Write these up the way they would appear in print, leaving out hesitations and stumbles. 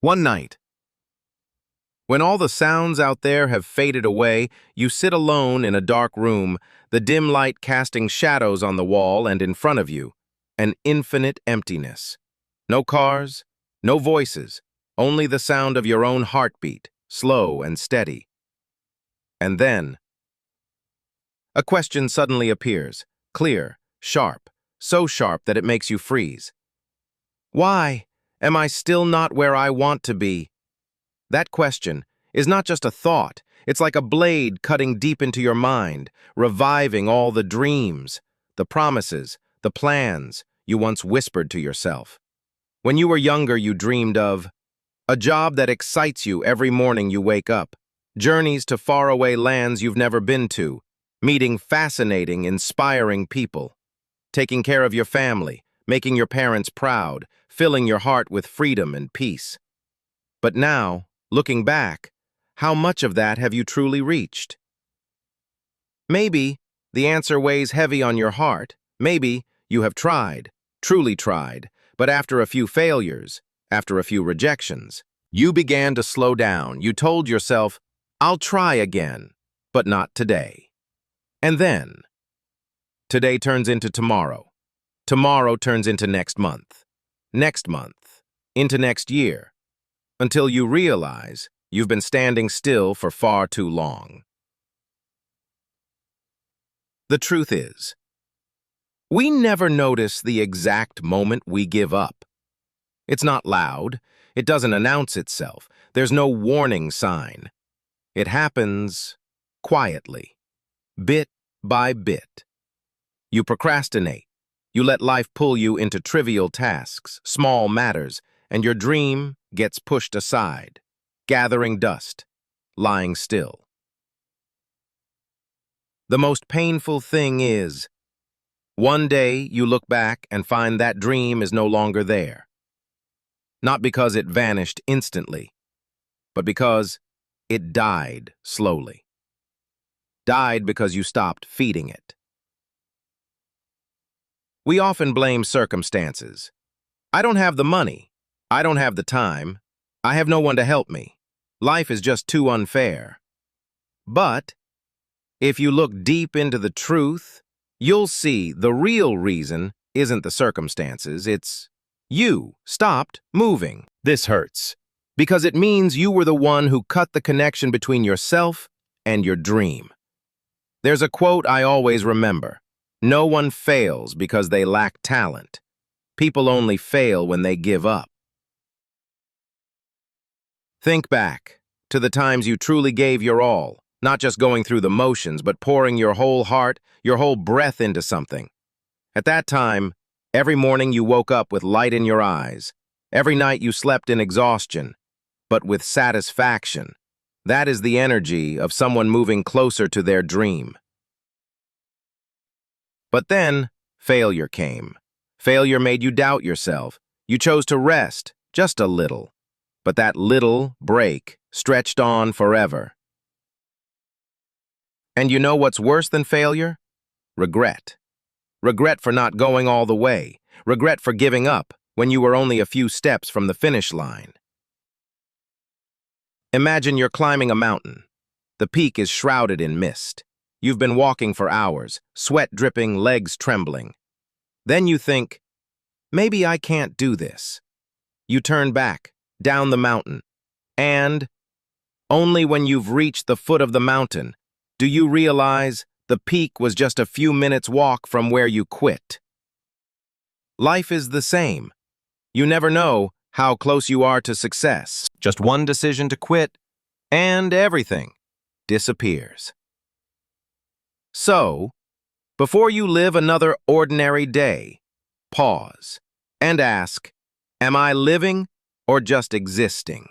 One night, when all the sounds out there have faded away, you sit alone in a dark room, the dim light casting shadows on the wall and in front of you, an infinite emptiness. No cars, no voices, only the sound of your own heartbeat, slow and steady. And then, a question suddenly appears, clear, sharp, so sharp that it makes you freeze. Why am I still not where I want to be? That question is not just a thought, it's like a blade cutting deep into your mind, reviving all the dreams, the promises, the plans you once whispered to yourself. When you were younger, you dreamed of a job that excites you every morning you wake up, journeys to faraway lands you've never been to, meeting fascinating, inspiring people, taking care of your family, making your parents proud, filling your heart with freedom and peace. But now, looking back, how much of that have you truly reached? Maybe the answer weighs heavy on your heart. Maybe you have tried, truly tried, but after a few failures, after a few rejections, you began to slow down. You told yourself, I'll try again, but not today. And then, today turns into tomorrow. Tomorrow turns into next month into next year, until you realize you've been standing still for far too long. The truth is, we never notice the exact moment we give up. It's not loud. It doesn't announce itself. There's no warning sign. It happens quietly, bit by bit. You procrastinate. You let life pull you into trivial tasks, small matters, and your dream gets pushed aside, gathering dust, lying still. The most painful thing is, one day you look back and find that dream is no longer there. Not because it vanished instantly, but because it died slowly. Died because you stopped feeding it. We often blame circumstances. I don't have the money. I don't have the time. I have no one to help me. Life is just too unfair. But if you look deep into the truth, you'll see the real reason isn't the circumstances, it's you stopped moving. This hurts, because it means you were the one who cut the connection between yourself and your dream. There's a quote I always remember. No one fails because they lack talent. People only fail when they give up. Think back to the times you truly gave your all, not just going through the motions, but pouring your whole heart, your whole breath into something. At that time, every morning you woke up with light in your eyes. Every night you slept in exhaustion, but with satisfaction. That is the energy of someone moving closer to their dream. But then, failure came. Failure made you doubt yourself. You chose to rest, just a little. But that little break stretched on forever. And you know what's worse than failure? Regret. Regret for not going all the way. Regret for giving up when you were only a few steps from the finish line. Imagine you're climbing a mountain. The peak is shrouded in mist. You've been walking for hours, sweat dripping, legs trembling. Then you think, maybe I can't do this. You turn back, down the mountain, and only when you've reached the foot of the mountain do you realize the peak was just a few minutes' walk from where you quit. Life is the same. You never know how close you are to success. Just one decision to quit, and everything disappears. So, before you live another ordinary day, pause and ask, am I living or just existing?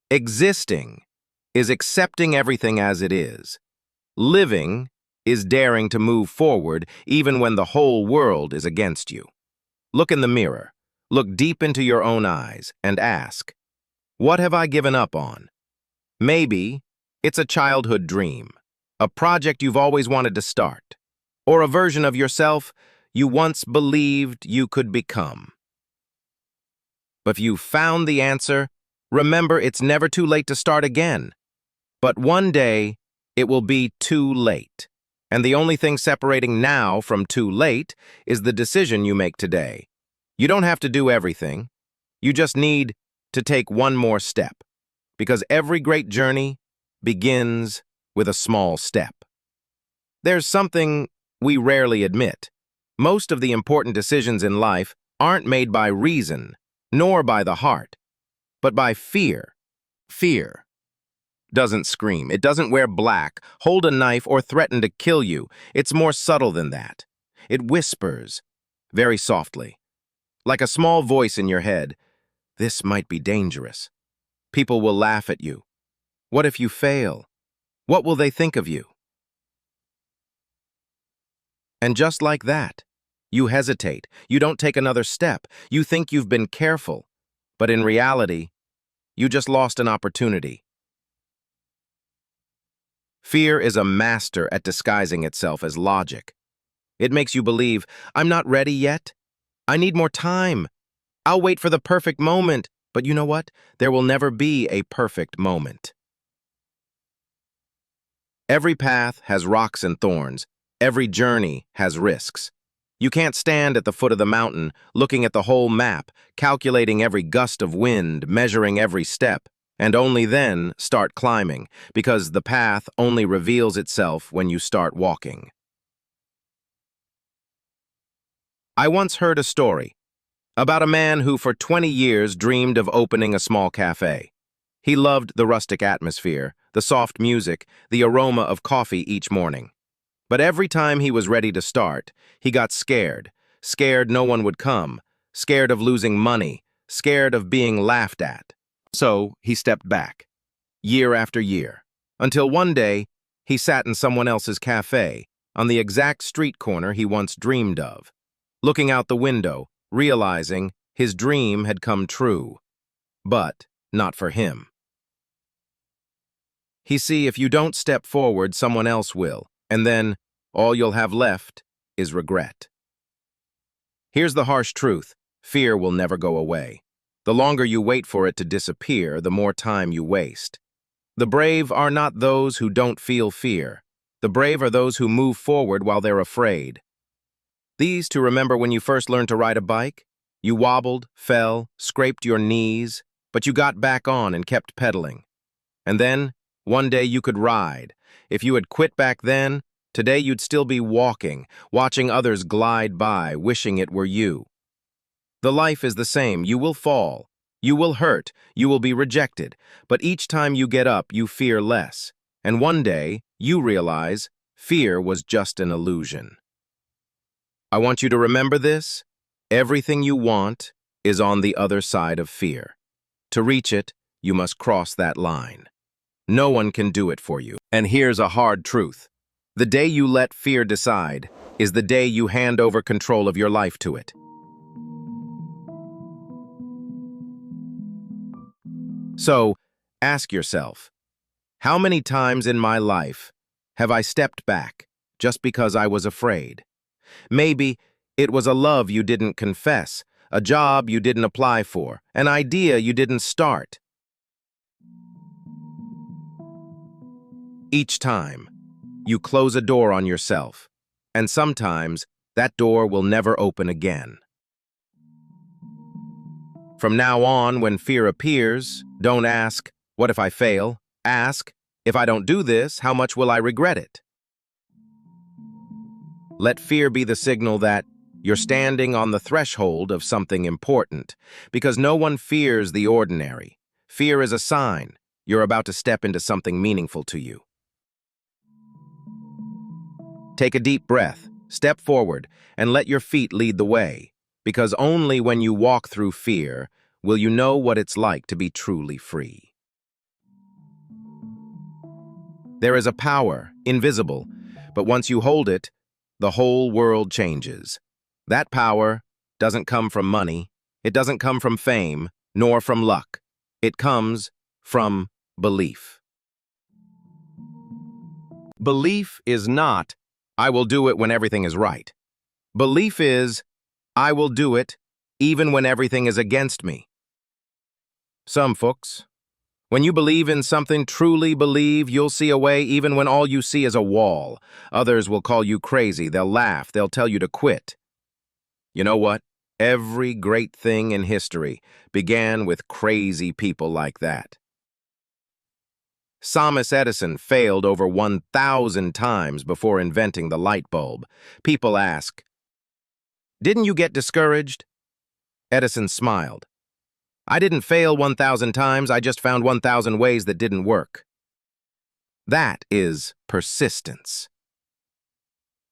Existing is accepting everything as it is. Living is daring to move forward even when the whole world is against you. Look in the mirror, look deep into your own eyes, and ask, what have I given up on? Maybe it's a childhood dream, a project you've always wanted to start, or a version of yourself you once believed you could become. If you found the answer, remember it's never too late to start again. But one day, it will be too late. And the only thing separating now from too late is the decision you make today. You don't have to do everything. You just need to take one more step. Because every great journey begins with a small step. There's something we rarely admit. Most of the important decisions in life aren't made by reason, nor by the heart, but by fear. Fear doesn't scream. It doesn't wear black, hold a knife, or threaten to kill you. It's more subtle than that. It whispers, very softly, like a small voice in your head. This might be dangerous. People will laugh at you. What if you fail? What will they think of you? And just like that, you hesitate. You don't take another step. You think you've been careful. But in reality, you just lost an opportunity. Fear is a master at disguising itself as logic. It makes you believe, I'm not ready yet. I need more time. I'll wait for the perfect moment. But you know what? There will never be a perfect moment. Every path has rocks and thorns. Every journey has risks. You can't stand at the foot of the mountain, looking at the whole map, calculating every gust of wind, measuring every step, and only then start climbing, because the path only reveals itself when you start walking. I once heard a story about a man who for 20 years dreamed of opening a small cafe. He loved the rustic atmosphere, the soft music, the aroma of coffee each morning. But every time he was ready to start, he got scared. Scared no one would come, scared of losing money, scared of being laughed at. So he stepped back, year after year, until one day he sat in someone else's cafe on the exact street corner he once dreamed of, looking out the window, realizing his dream had come true. But not for him. See, if you don't step forward, someone else will. And then, all you'll have left is regret. Here's the harsh truth. Fear will never go away. The longer you wait for it to disappear, the more time you waste. The brave are not those who don't feel fear. The brave are those who move forward while they're afraid. These to remember when you first learned to ride a bike. You wobbled, fell, scraped your knees, but you got back on and kept pedaling. And then, one day you could ride. If you had quit back then, today you'd still be walking, watching others glide by, wishing it were you. The life is the same. You will fall. You will hurt. You will be rejected. But each time you get up, you fear less. And one day, you realize fear was just an illusion. I want you to remember this. Everything you want is on the other side of fear. To reach it, you must cross that line. No one can do it for you. And here's a hard truth. The day you let fear decide is the day you hand over control of your life to it. So, ask yourself, how many times in my life have I stepped back just because I was afraid? Maybe it was a love you didn't confess, a job you didn't apply for, an idea you didn't start. Each time, you close a door on yourself, and sometimes that door will never open again. From now on, when fear appears, don't ask, what if I fail? Ask, if I don't do this, how much will I regret it? Let fear be the signal that you're standing on the threshold of something important, because no one fears the ordinary. Fear is a sign you're about to step into something meaningful to you. Take a deep breath, step forward, and let your feet lead the way, because only when you walk through fear will you know what it's like to be truly free. There is a power, invisible, but once you hold it, the whole world changes. That power doesn't come from money, it doesn't come from fame, nor from luck. It comes from belief. Belief is not, I will do it when everything is right. Belief is, I will do it even when everything is against me. Some folks. When you believe in something, truly believe, you'll see a way even when all you see is a wall. Others will call you crazy, they'll laugh, they'll tell you to quit. You know what? Every great thing in history began with crazy people like that. Thomas Edison failed over 1,000 times before inventing the light bulb. People ask, "Didn't you get discouraged?" Edison smiled. "I didn't fail 1,000 times, I just found 1,000 ways that didn't work." That is persistence.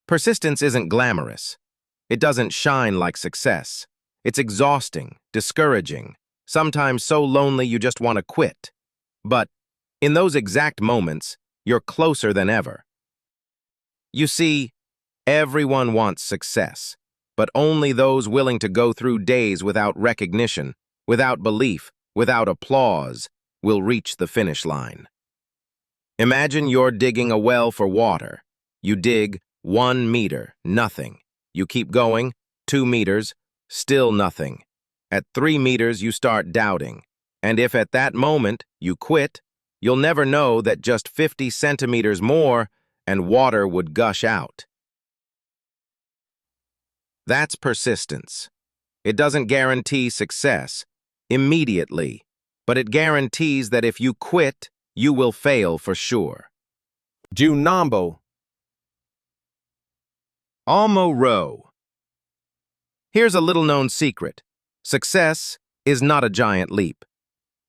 Persistence isn't glamorous. It doesn't shine like success. It's exhausting, discouraging, sometimes so lonely you just want to quit. But in those exact moments, you're closer than ever. You see, everyone wants success, but only those willing to go through days without recognition, without belief, without applause, will reach the finish line. Imagine you're digging a well for water. You dig 1 meter, nothing. You keep going, 2 meters, still nothing. At 3 meters, you start doubting. And if at that moment you quit, you'll never know that just 50 centimeters more and water would gush out. That's persistence. It doesn't guarantee success immediately, but it guarantees that if you quit, you will fail for sure. Junambo. Almo row. Here's a little-known secret. Success is not a giant leap.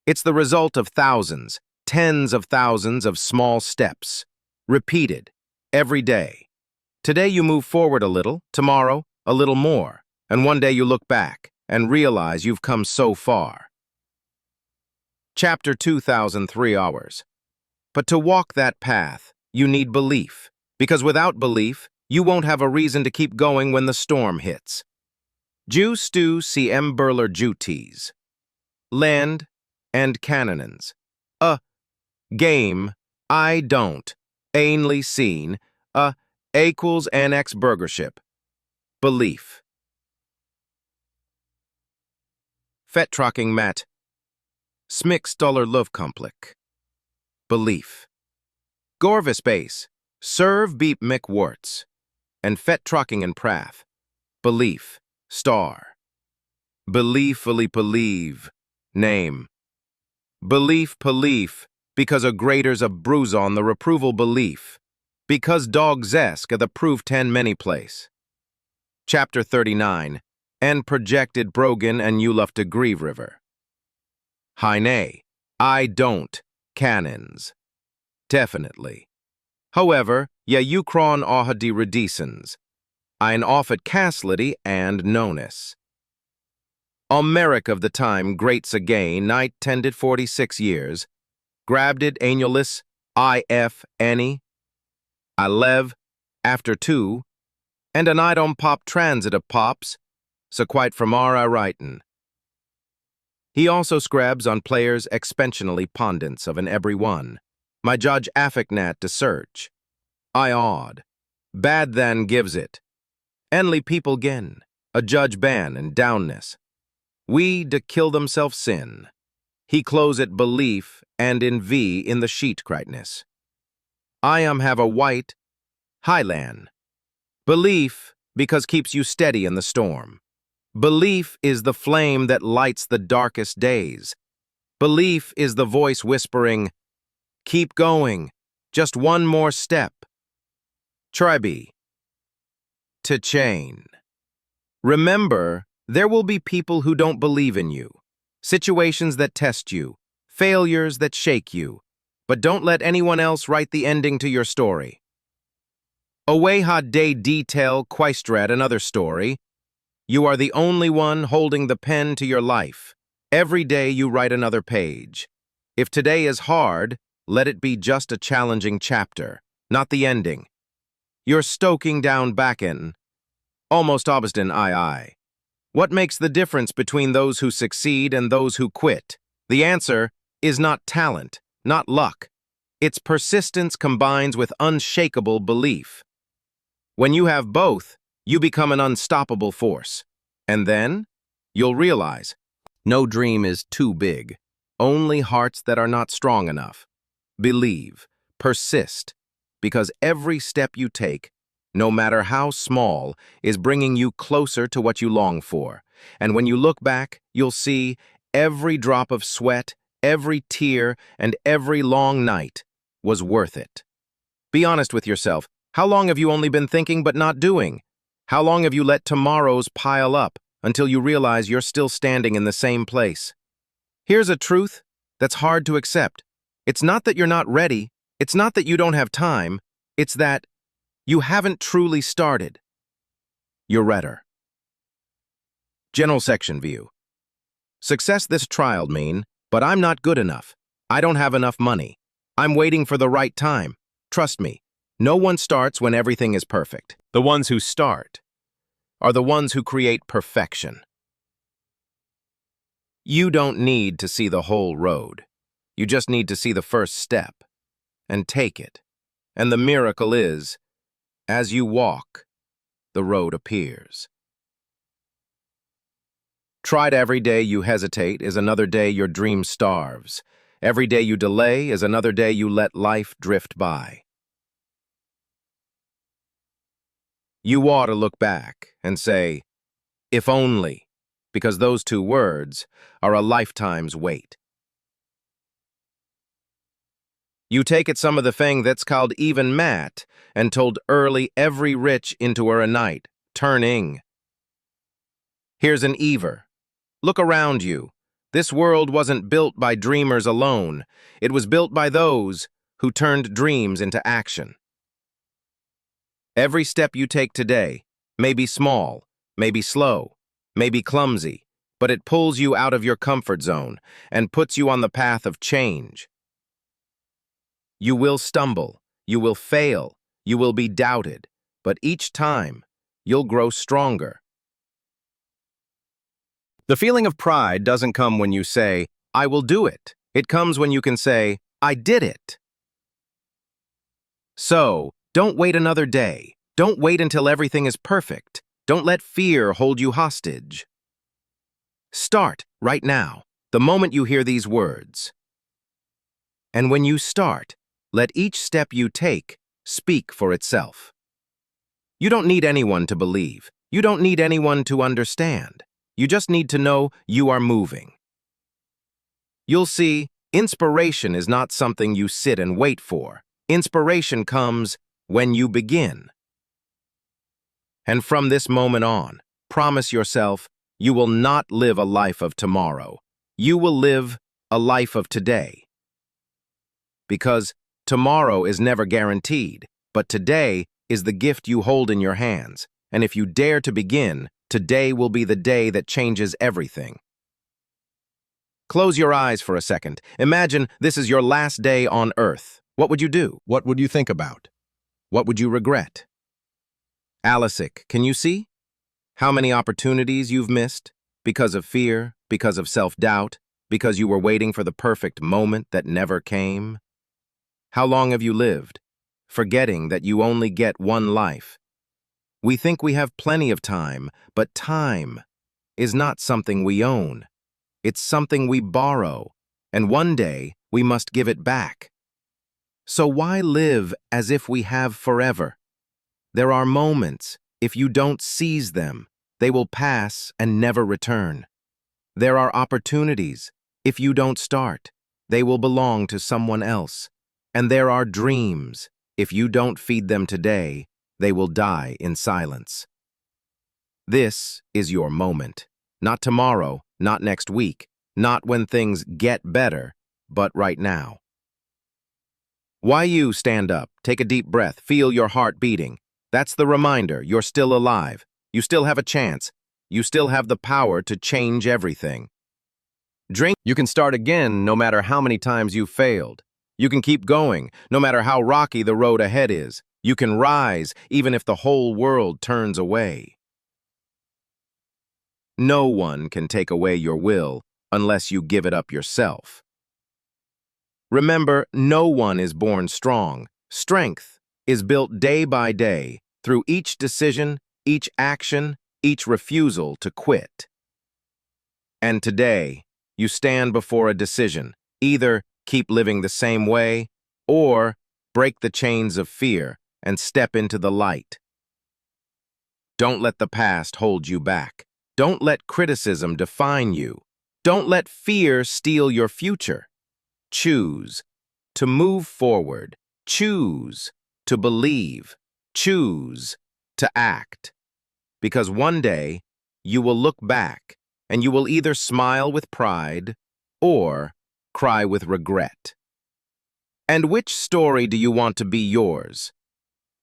It's the result of thousands, tens of thousands of small steps, repeated every day. Today you move forward a little, tomorrow a little more, and one day you look back and realize you've come so far. Chapter 2003 hours. But to walk that path, you need belief, because without belief, you won't have a reason to keep going when the storm hits. Jew stew cm burler juties. Land and cannonins. Game, I don't, ainly seen, equals annex burgership. Belief. Fettrocking mat. Smixstoller lovekomplik. Belief. Gorvis base, serve beep mick and fettrocking and prath. Belief, star. Belieffully believe, name. Belief, because a grader's a bruise on the reproval belief. Because dog's esk the proof 10 many place. Chapter 39, and projected Brogan and Uluf de Grieve River. Hine, I don't, cannons. Definitely. However, ya Ukron aha de redicens. Ein offet caslity and nonus. Omeric of the time greats again, night tended 46 years. Grabbed it annulis, if any. I lev, after 2, and an idom pop transit of pops, so quite from I writin'. He also scrabs on players expansionally pondents of an every one. My judge affignat to search. I awed. Bad than gives it. Enly people gin, a judge ban and downness. We de kill themselves sin. He close it belief and in V in the sheet crightness. I have a white, highland. Belief because keeps you steady in the storm. Belief is the flame that lights the darkest days. Belief is the voice whispering, keep going, just one more step. Tribe. To chain. Remember, there will be people who don't believe in you, situations that test you, failures that shake you, but don't let anyone else write the ending to your story. Away had day detail quaistrat another story. You are the only one holding the pen to your life. Every day you write another page. If today is hard, let it be just a challenging chapter, not the ending. You're stoking down backen. Almost obstin I. What makes the difference between those who succeed and those who quit? The answer is not talent, not luck. It's persistence combines with unshakable belief. When you have both, you become an unstoppable force. And then, you'll realize, no dream is too big. only hearts that are not strong enough. Believe, persist, because every step you take, no matter how small, is bringing you closer to what you long for. And when you look back, you'll see every drop of sweat, every tear, and every long night was worth it. Be honest with yourself. How long have you only been thinking but not doing? How long have you let tomorrows pile up until you realize you're still standing in the same place? Here's a truth that's hard to accept. It's not that you're not ready. It's not that you don't have time. It's that you haven't truly started. You're redder. General section view. Success this trial mean, but I'm not good enough. I don't have enough money. I'm waiting for the right time. Trust me, no one starts when everything is perfect. The ones who start are the ones who create perfection. You don't need to see the whole road. You just need to see the first step and take it. And the miracle is, as you walk, the road appears. Tried every day you hesitate is another day your dream starves. Every day you delay is another day you let life drift by. You ought to look back and say, if only, because those two words are a lifetime's wait. You take it some of the thing that's called even Matt and told early every rich into her a night, turning. Here's an Ever. Look around you. This world wasn't built by dreamers alone. It was built by those who turned dreams into action. Every step you take today may be small, may be slow, may be clumsy, but it pulls you out of your comfort zone and puts you on the path of change. You will stumble, you will fail, you will be doubted, but each time you'll grow stronger. The feeling of pride doesn't come when you say, I will do it. It comes when you can say, I did it. So, don't wait another day. Don't wait until everything is perfect. Don't let fear hold you hostage. Start right now, the moment you hear these words. And when you start, let each step you take speak for itself. You don't need anyone to believe. You don't need anyone to understand. You just need to know you are moving. You'll see, inspiration is not something you sit and wait for. Inspiration comes when you begin. And from this moment on, promise yourself you will not live a life of tomorrow. You will live a life of today. Because tomorrow is never guaranteed, but today is the gift you hold in your hands. And if you dare to begin, today will be the day that changes everything. Close your eyes for a second. Imagine this is your last day on Earth. What would you do? What would you think about? What would you regret? Alisic, can you see? How many opportunities you've missed? Because of fear, because of self-doubt, because you were waiting for the perfect moment that never came? How long have you lived, forgetting that you only get one life? We think we have plenty of time, but time is not something we own. It's something we borrow, and one day we must give it back. So why live as if we have forever? There are moments, if you don't seize them, they will pass and never return. There are opportunities, if you don't start, they will belong to someone else. And there are dreams, if you don't feed them today, they will die in silence. This is your moment. Not tomorrow, not next week, not when things get better, but right now. Why you stand up, take a deep breath, feel your heart beating. That's the reminder you're still alive. You still have a chance. You still have the power to change everything. Drink. You can start again no matter how many times you've failed. You can keep going no matter how rocky the road ahead is. You can rise even if the whole world turns away. No one can take away your will unless you give it up yourself. Remember, no one is born strong. Strength is built day by day through each decision, each action, each refusal to quit. And today, You stand before a decision. Either keep living the same way, or break the chains of fear and step into the light. Don't let the past hold you back. Don't let criticism define you. Don't let fear steal your future. Choose to move forward. Choose to believe. Choose to act. Because one day, you will look back and you will either smile with pride or cry with regret. And which story do you want to be yours?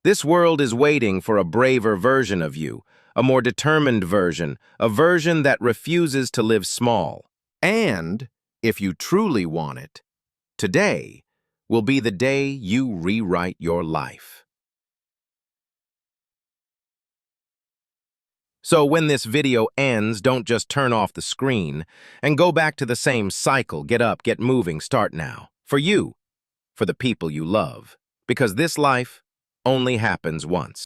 This world is waiting for a braver version of you, a more determined version, a version that refuses to live small. And, if you truly want it, Today will be the day you rewrite your life. So when this video ends, don't just turn off the screen and go back to the same cycle. Get up, get moving, start now. For you, for the people you love. Because this life only happens once.